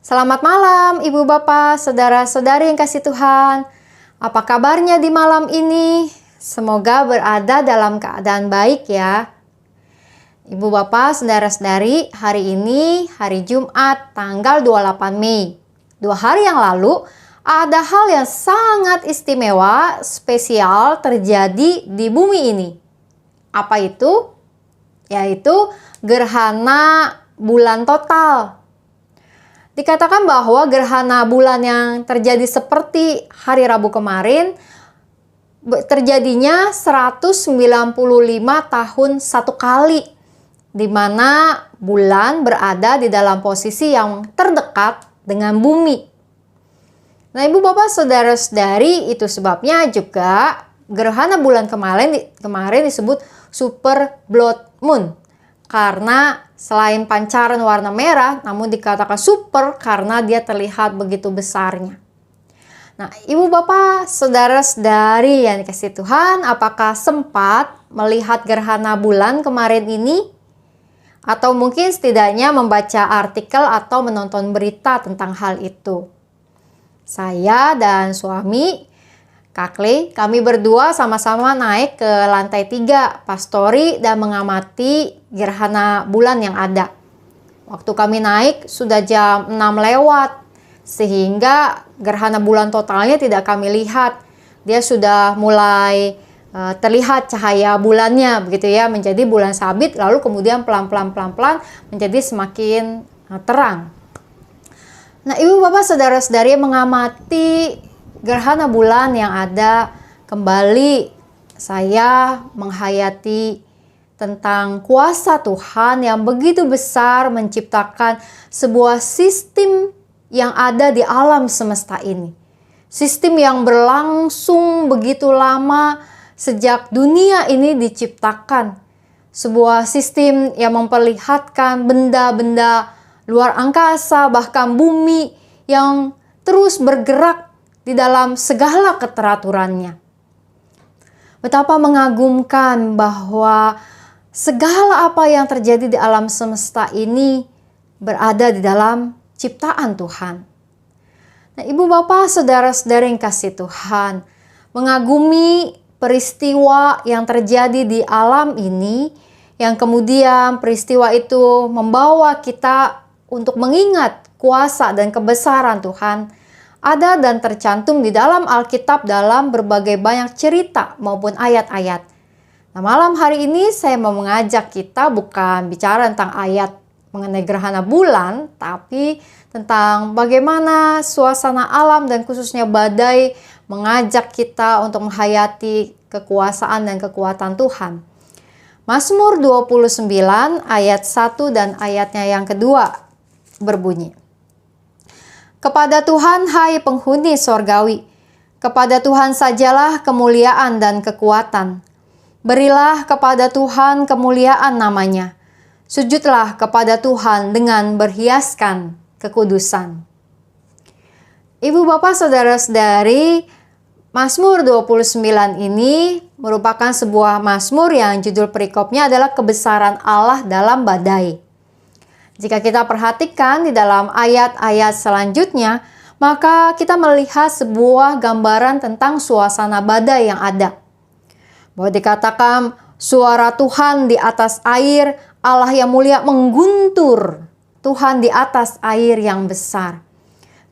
Selamat malam, Ibu Bapak, saudara-saudari yang kasih Tuhan. Apa kabarnya di malam ini? Semoga berada dalam keadaan baik ya. Ibu Bapak, saudara-saudari, hari ini hari Jumat tanggal 28 Mei. 2 hari yang lalu, ada hal yang sangat istimewa, spesial terjadi di bumi ini. Apa itu? Yaitu gerhana bulan total. Dikatakan bahwa gerhana bulan yang terjadi seperti hari Rabu kemarin terjadinya 195 tahun satu kali, di mana bulan berada di dalam posisi yang terdekat dengan bumi. Nah, Ibu Bapak, saudara-saudari, itu sebabnya juga gerhana bulan kemarin disebut super blood moon. Karena selain pancaran warna merah, namun dikatakan super karena dia terlihat begitu besarnya. Nah, Ibu Bapak, saudara-saudari yang dikasihi Tuhan, apakah sempat melihat gerhana bulan kemarin ini? Atau mungkin setidaknya membaca artikel atau menonton berita tentang hal itu? Saya dan suami Kak Le, kami berdua sama-sama naik ke lantai 3 pastori dan mengamati gerhana bulan yang ada. Waktu kami naik sudah jam 6 lewat, sehingga gerhana bulan totalnya tidak kami lihat. Dia sudah mulai terlihat cahaya bulannya begitu ya, menjadi bulan sabit, lalu kemudian pelan-pelan menjadi semakin terang. Nah, Ibu Bapak, saudara-saudari mengamati gerhana bulan yang ada, kembali saya menghayati tentang kuasa Tuhan yang begitu besar menciptakan sebuah sistem yang ada di alam semesta ini. Sistem yang berlangsung begitu lama sejak dunia ini diciptakan. Sebuah sistem yang memperlihatkan benda-benda luar angkasa, bahkan bumi yang terus bergerak di dalam segala keteraturannya. Betapa mengagumkan bahwa segala apa yang terjadi di alam semesta ini berada di dalam ciptaan Tuhan. Nah, Ibu Bapak, saudara-saudara yang kasih Tuhan, mengagumi peristiwa yang terjadi di alam ini, yang kemudian peristiwa itu membawa kita untuk mengingat kuasa dan kebesaran Tuhan, ada dan tercantum di dalam Alkitab dalam berbagai banyak cerita maupun ayat-ayat. Nah, malam hari ini saya mau mengajak kita bukan bicara tentang ayat mengenai gerhana bulan, tapi tentang bagaimana suasana alam dan khususnya badai mengajak kita untuk menghayati kekuasaan dan kekuatan Tuhan. Mazmur 29 ayat 1 dan ayatnya yang kedua berbunyi, "Kepada Tuhan, hai penghuni sorgawi, kepada Tuhan sajalah kemuliaan dan kekuatan. Berilah kepada Tuhan kemuliaan namanya. Sujudlah kepada Tuhan dengan berhiaskan kekudusan." Ibu Bapak, saudara-saudari, Mazmur 29 ini merupakan sebuah mazmur yang judul perikopnya adalah kebesaran Allah dalam badai. Jika kita perhatikan di dalam ayat-ayat selanjutnya, maka kita melihat sebuah gambaran tentang suasana badai yang ada. Bahwa dikatakan suara Tuhan di atas air, Allah yang mulia mengguntur, Tuhan di atas air yang besar.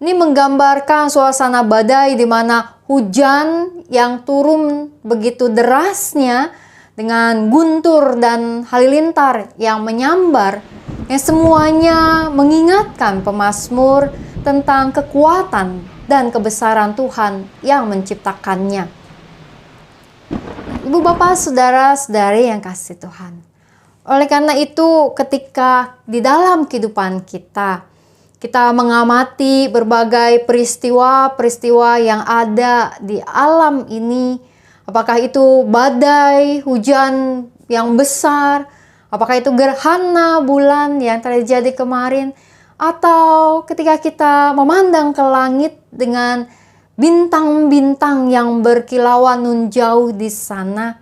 Ini menggambarkan suasana badai di mana hujan yang turun begitu derasnya dengan guntur dan halilintar yang menyambar, yang semuanya mengingatkan pemazmur tentang kekuatan dan kebesaran Tuhan yang menciptakannya. Ibu Bapak, saudara-saudari yang kasih Tuhan, oleh karena itu ketika di dalam kehidupan kita mengamati berbagai peristiwa-peristiwa yang ada di alam ini, apakah itu badai, hujan yang besar, apakah itu gerhana bulan yang terjadi kemarin, atau ketika kita memandang ke langit dengan bintang-bintang yang berkilauan nun jauh di sana,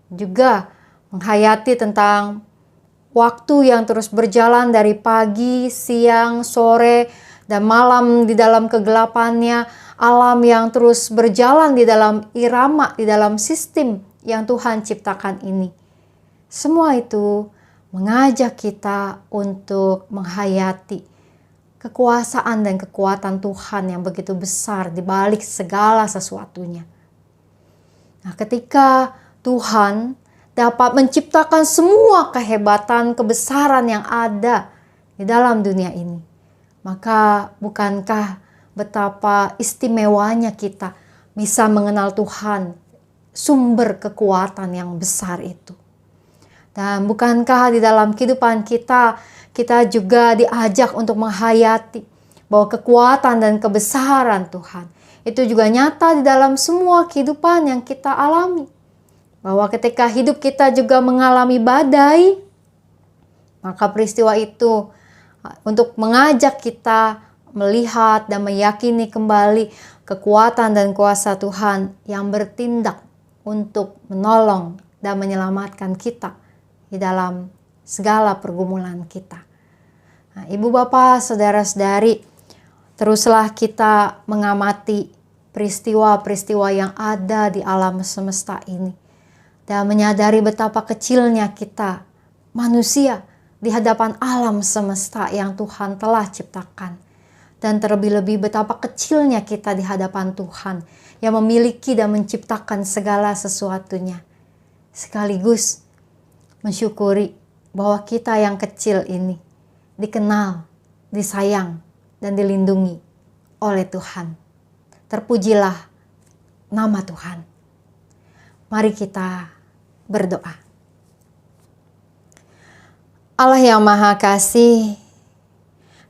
juga menghayati tentang waktu yang terus berjalan dari pagi, siang, sore, Dan malam di dalam kegelapannya, alam yang terus berjalan di dalam irama, di dalam sistem yang Tuhan ciptakan ini. Semua itu mengajak kita untuk menghayati kekuasaan dan kekuatan Tuhan yang begitu besar di balik segala sesuatunya. Nah, ketika Tuhan dapat menciptakan semua kehebatan, kebesaran yang ada di dalam dunia ini, maka bukankah betapa istimewanya kita bisa mengenal Tuhan, sumber kekuatan yang besar itu. Dan bukankah di dalam kehidupan kita juga diajak untuk menghayati bahwa kekuatan dan kebesaran Tuhan itu juga nyata di dalam semua kehidupan yang kita alami. Bahwa ketika hidup kita juga mengalami badai, maka peristiwa itu untuk mengajak kita melihat dan meyakini kembali kekuatan dan kuasa Tuhan yang bertindak untuk menolong dan menyelamatkan kita di dalam segala pergumulan kita. Nah, Ibu Bapak, Saudara-saudari, teruslah kita mengamati peristiwa-peristiwa yang ada di alam semesta ini dan menyadari betapa kecilnya kita manusia di hadapan alam semesta yang Tuhan telah ciptakan, dan terlebih-lebih betapa kecilnya kita di hadapan Tuhan yang memiliki dan menciptakan segala sesuatunya, sekaligus mensyukuri bahwa kita yang kecil ini dikenal, disayang, dan dilindungi oleh Tuhan. Terpujilah nama Tuhan. Mari kita berdoa. Allah yang Maha Kasih,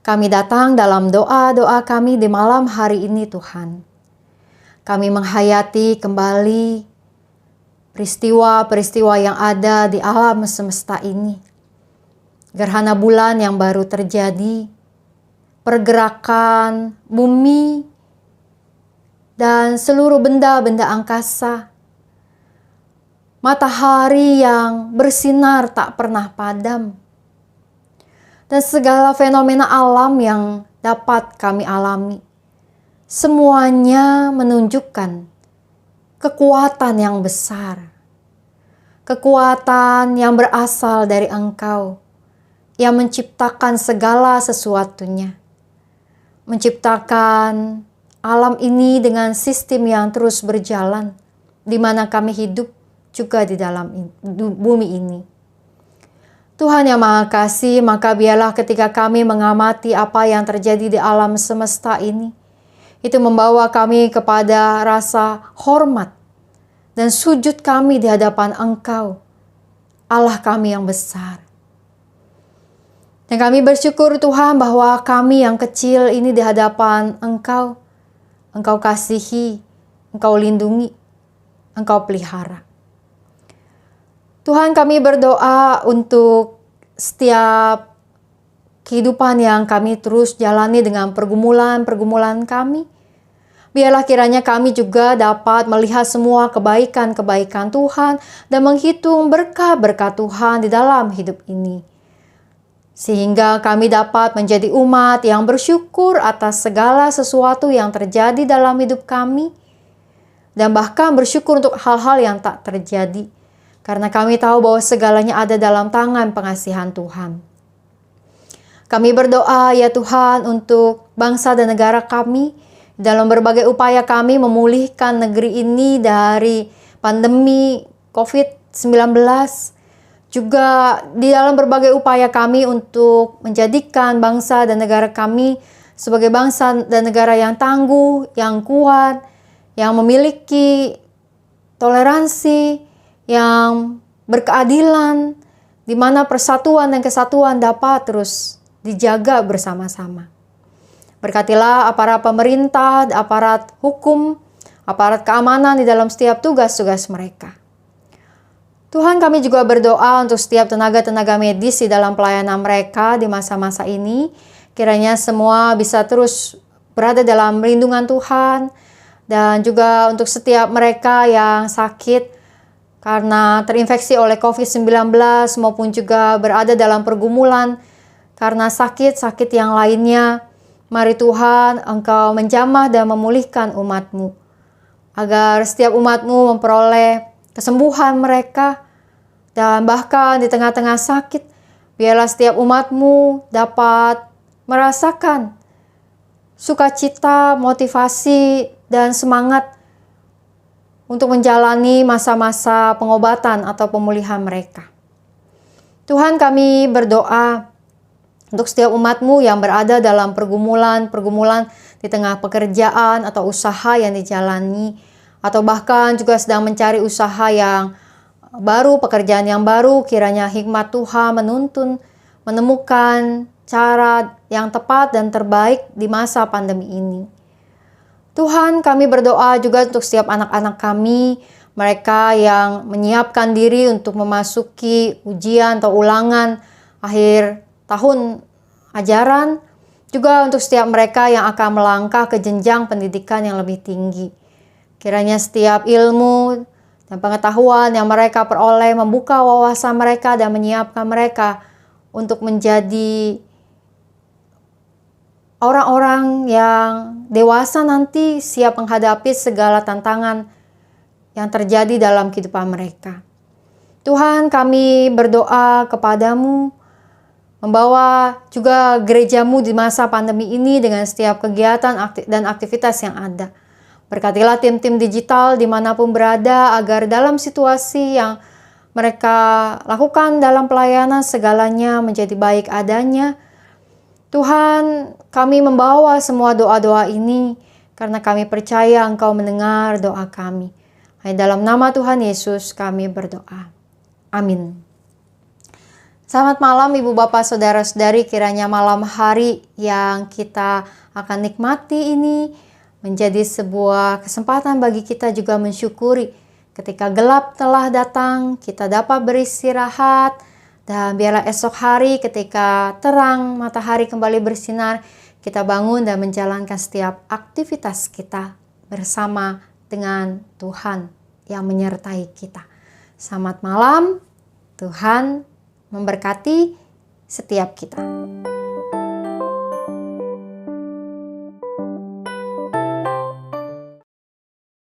kami datang dalam doa-doa kami di malam hari ini Tuhan. Kami menghayati kembali peristiwa-peristiwa yang ada di alam semesta ini. Gerhana bulan yang baru terjadi, pergerakan bumi, dan seluruh benda-benda angkasa. Matahari yang bersinar tak pernah padam. Dan segala fenomena alam yang dapat kami alami. Semuanya menunjukkan kekuatan yang besar. Kekuatan yang berasal dari Engkau, yang menciptakan segala sesuatunya. Menciptakan alam ini dengan sistem yang terus berjalan, di mana kami hidup juga di dalam bumi ini. Tuhan yang Maha Kasih, maka biarlah ketika kami mengamati apa yang terjadi di alam semesta ini, itu membawa kami kepada rasa hormat dan sujud kami di hadapan Engkau, Allah kami yang besar. Dan kami bersyukur Tuhan bahwa kami yang kecil ini di hadapan Engkau, Engkau kasihi, Engkau lindungi, Engkau pelihara. Tuhan, kami berdoa untuk setiap kehidupan yang kami terus jalani dengan pergumulan-pergumulan kami. Biarlah kiranya kami juga dapat melihat semua kebaikan-kebaikan Tuhan dan menghitung berkah-berkah Tuhan di dalam hidup ini. Sehingga kami dapat menjadi umat yang bersyukur atas segala sesuatu yang terjadi dalam hidup kami. Dan bahkan bersyukur untuk hal-hal yang tak terjadi. Karena kami tahu bahwa segalanya ada dalam tangan pengasihan Tuhan. Kami berdoa ya Tuhan untuk bangsa dan negara kami. Dalam berbagai upaya kami memulihkan negeri ini dari pandemi COVID-19. Juga di dalam berbagai upaya kami untuk menjadikan bangsa dan negara kami sebagai bangsa dan negara yang tangguh, yang kuat, yang memiliki toleransi, yang berkeadilan, di mana persatuan dan kesatuan dapat terus dijaga bersama-sama. Berkatilah aparat pemerintah, aparat hukum, aparat keamanan di dalam setiap tugas-tugas mereka. Tuhan, kami juga berdoa untuk setiap tenaga-tenaga medis di dalam pelayanan mereka di masa-masa ini. Kiranya semua bisa terus berada dalam lindungan Tuhan. Dan juga untuk setiap mereka yang sakit karena terinfeksi oleh COVID-19 maupun juga berada dalam pergumulan karena sakit-sakit yang lainnya. Mari Tuhan, Engkau menjamah dan memulihkan umat-Mu, agar setiap umat-Mu memperoleh kesembuhan mereka, dan bahkan di tengah-tengah sakit, biarlah setiap umat-Mu dapat merasakan sukacita, motivasi, dan semangat untuk menjalani masa-masa pengobatan atau pemulihan mereka. Tuhan, kami berdoa untuk setiap umat-Mu yang berada dalam pergumulan di tengah pekerjaan atau usaha yang dijalani, atau bahkan juga sedang mencari usaha yang baru, pekerjaan yang baru. Kiranya hikmat Tuhan menuntun, menemukan cara yang tepat dan terbaik di masa pandemi ini. Tuhan, kami berdoa juga untuk setiap anak-anak kami, mereka yang menyiapkan diri untuk memasuki ujian atau ulangan akhir tahun ajaran, juga untuk setiap mereka yang akan melangkah ke jenjang pendidikan yang lebih tinggi. Kiranya setiap ilmu dan pengetahuan yang mereka peroleh membuka wawasan mereka dan menyiapkan mereka untuk menjadi orang-orang yang dewasa nanti, siap menghadapi segala tantangan yang terjadi dalam kehidupan mereka. Tuhan, kami berdoa kepadamu, membawa juga gerejamu di masa pandemi ini dengan setiap kegiatan dan aktivitas yang ada. Berkatilah tim-tim digital dimanapun berada, agar dalam situasi yang mereka lakukan dalam pelayanan, segalanya menjadi baik adanya. Tuhan, kami membawa semua doa-doa ini karena kami percaya Engkau mendengar doa kami. Hanya dalam nama Tuhan Yesus kami berdoa. Amin. Selamat malam Ibu Bapak Saudara-saudari, kiranya malam hari yang kita akan nikmati ini menjadi sebuah kesempatan bagi kita juga mensyukuri. Ketika gelap telah datang, kita dapat beristirahat. Dan biarlah esok hari ketika terang matahari kembali bersinar, kita bangun dan menjalankan setiap aktivitas kita bersama dengan Tuhan yang menyertai kita. Selamat malam, Tuhan memberkati setiap kita.